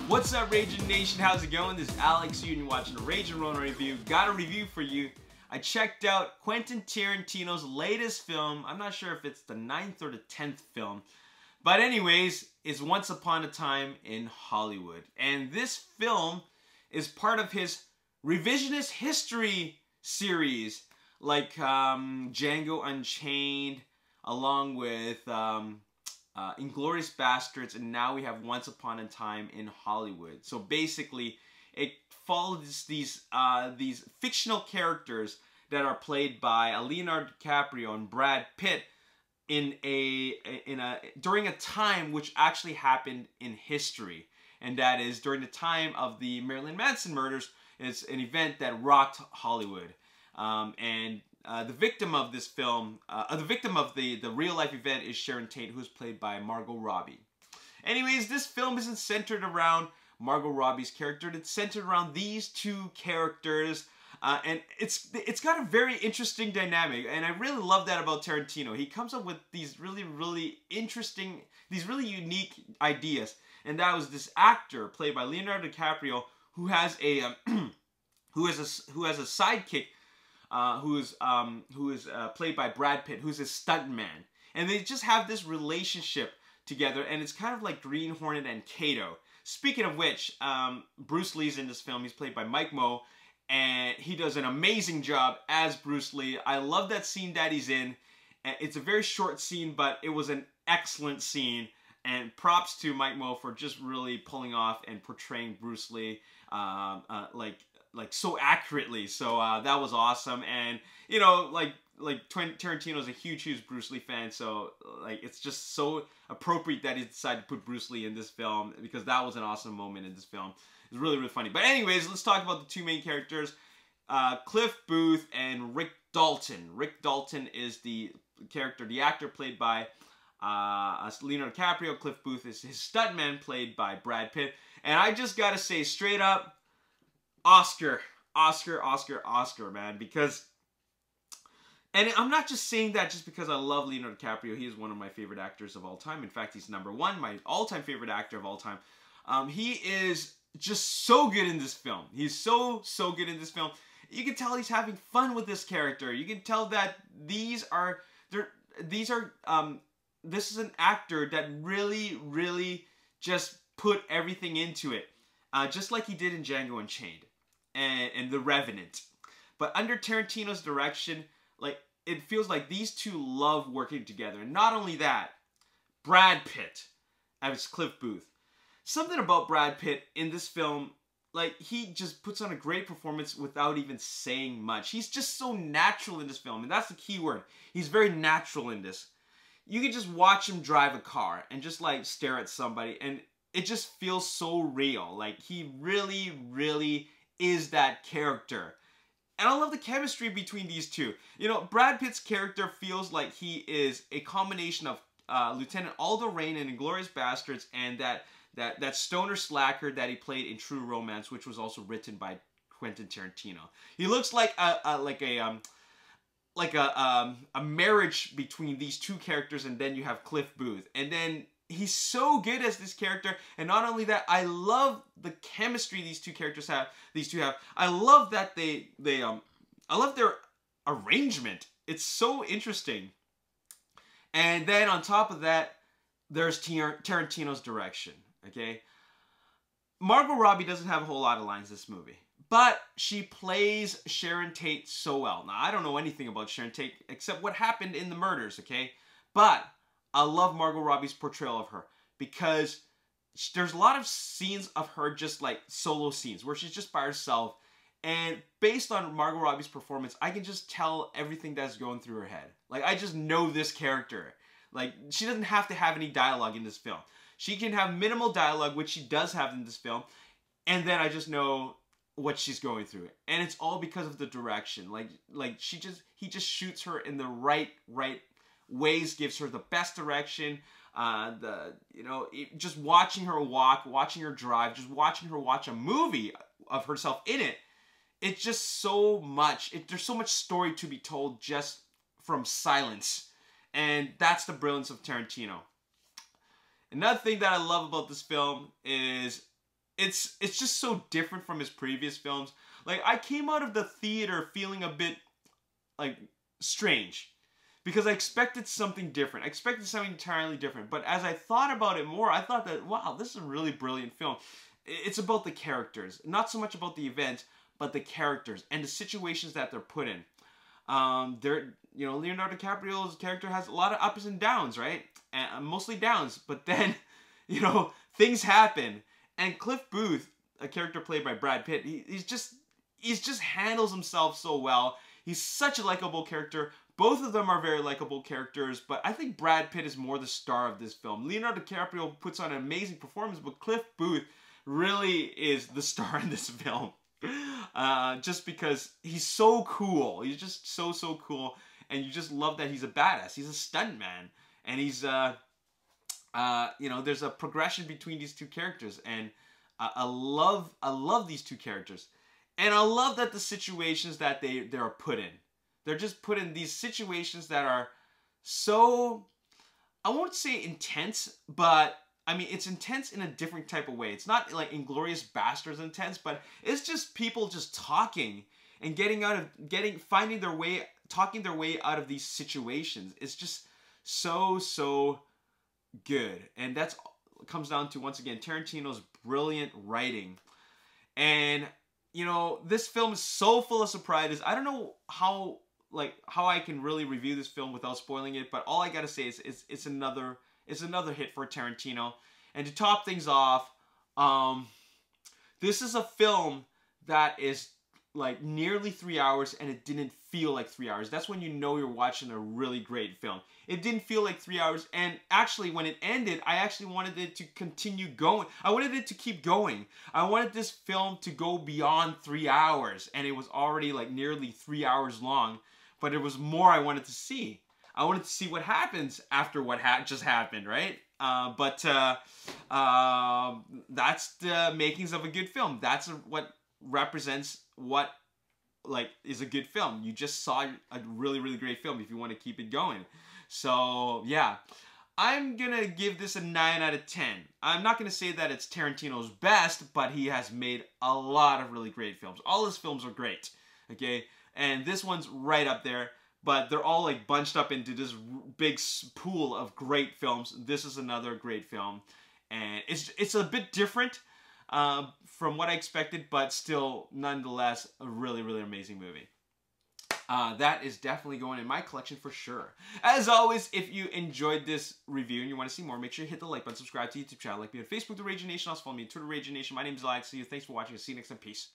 What's up, Ragin Nation? How's it going? This is Alex here, and you're watching a Ragin Ronin review. Got a review for you. I checked out Quentin Tarantino's latest film. I'm not sure if it's the 9th or the 10th film. But anyways, it's Once Upon a Time in Hollywood. And this film is part of his revisionist history series, like Django Unchained, along with Inglourious Basterds, and now we have Once Upon a Time in Hollywood. So basically, it follows these fictional characters that are played by Leonardo DiCaprio and Brad Pitt during a time which actually happened in history, and that is during the time of the Marilyn Manson murders. It's an event that rocked Hollywood, the victim of this film, the victim of the real-life event is Sharon Tate, who's played by Margot Robbie. Anyways, this film isn't centered around Margot Robbie's character. It's centered around these two characters, and it's got a very interesting dynamic, and I really love that about Tarantino. He comes up with these really interesting, these really unique ideas, and that was this actor played by Leonardo DiCaprio who has a who has a sidekick. Who is played by Brad Pitt, who's a stuntman. And they just have this relationship together, and it's kind of like Green Hornet and Kato. Speaking of which, Bruce Lee's in this film. He's played by Mike Moe, and he does an amazing job as Bruce Lee. I love that scene that he's in. It's a very short scene, but it was an excellent scene. And props to Mike Moe for just really pulling off and portraying Bruce Lee like so accurately. So that was awesome. And you know, like Tarantino's a huge Bruce Lee fan, so like it's just so appropriate that he decided to put Bruce Lee in this film, because that was an awesome moment in this film. It was really funny. But anyways, let's talk about the two main characters, Cliff Booth and Rick Dalton. Rick Dalton is the actor played by Leonardo DiCaprio. Cliff Booth is his stuntman played by Brad Pitt. And I just gotta say straight up, Oscar, man, because, and I'm not just saying that just because I love Leonardo DiCaprio. He is one of my favorite actors of all time. In fact, he's #1, my all-time favorite actor of all time. He is just so good in this film. He's so good in this film. You can tell he's having fun with this character. You can tell that this is an actor that really just put everything into it. Just like he did in Django Unchained and The Revenant. But under Tarantino's direction, like, it feels like these two love working together. And not only that, Brad Pitt as Cliff Booth. Something about Brad Pitt in this film, like, he just puts on a great performance without even saying much. He's just so natural in this film, and that's the key word. He's very natural in this. You can just watch him drive a car and just, like, stare at somebody, and it just feels so real. Like, he really is that character. And I love the chemistry between these two. You know, Brad Pitt's character feels like he is a combination of Lieutenant Aldo Raine in Inglourious Basterds and that stoner slacker that he played in True Romance, which was also written by Quentin Tarantino. He looks like a marriage between these two characters, and then you have Cliff Booth. And then he's so good as this character, and not only that, I love the chemistry these two characters have. I love that I love their arrangement. It's so interesting. And then on top of that, there's Tarantino's direction. Okay, Margot Robbie doesn't have a whole lot of lines in this movie, but she plays Sharon Tate so well. Now, I don't know anything about Sharon Tate except what happened in the murders. Okay, but I love Margot Robbie's portrayal of her, because there's a lot of scenes of her just like solo scenes where she's just by herself, and based on Margot Robbie's performance, I can just tell everything that's going through her head. Like, I just know this character. Like, she doesn't have to have any dialogue in this film. She can have minimal dialogue, which she does have in this film, and then I just know what she's going through. And it's all because of the direction. Like he just shoots her in the right ways, gives her the best direction. Just watching her walk, watching her drive, just watching her watch a movie of herself in it. It's just so much. There's so much story to be told just from silence. And that's the brilliance of Tarantino. Another thing that I love about this film is it's just so different from his previous films. Like, I came out of the theater feeling a bit, like, strange. Because I expected something different. I expected something entirely different. But as I thought about it more, I thought that, wow, this is a really brilliant film. It's about the characters. Not so much about the event, but the characters and the situations that they're put in. Leonardo DiCaprio's character has a lot of ups and downs, right? And mostly downs. But then, things happen. And Cliff Booth, a character played by Brad Pitt, he just handles himself so well. He's such a likable character. Both of them are very likable characters, but I think Brad Pitt is more the star of this film. Leonardo DiCaprio puts on an amazing performance, but Cliff Booth really is the star in this film. Just because he's so cool. He's just so cool, and you just love that he's a badass. He's a stuntman, and he's there's a progression between these two characters, and I love these two characters, and I love that the situations that they are put in. They're just put in these situations that are so, I won't say intense, but I mean, it's intense in a different type of way. It's not like Inglourious Basterds intense, but it's just people just talking and talking their way out of these situations. It's just so good. And that's comes down to, once again, Tarantino's brilliant writing. And, this film is so full of surprises. I don't know how I can really review this film without spoiling it, but all I gotta say is it's another hit for Tarantino. And to top things off, this is a film that is like nearly 3 hours, and it didn't feel like 3 hours. That's when you know you're watching a really great film. It didn't feel like 3 hours, and actually when it ended, I actually wanted it to continue going. I wanted it to keep going. I wanted this film to go beyond 3 hours, and it was already like nearly 3 hours long. But there was more I wanted to see. I wanted to see what happens after what just happened, right? But that's the makings of a good film. That's what represents what is a good film. You just saw a really great film if you want to keep it going. So yeah, I'm gonna give this a 9 out of 10. I'm not gonna say that it's Tarantino's best, but he has made a lot of really great films. All his films are great, okay? And this one's right up there, but they're all like bunched up into this big pool of great films. This is another great film, and it's a bit different from what I expected, but still, nonetheless, a really amazing movie. That is definitely going in my collection for sure. As always, if you enjoyed this review and you want to see more, make sure you hit the like button, subscribe to the YouTube channel, like me on Facebook, The Ragin Nation, also follow me on Twitter, Ragin Nation. My name is Alex. See you. Thanks for watching. See you next time. Peace.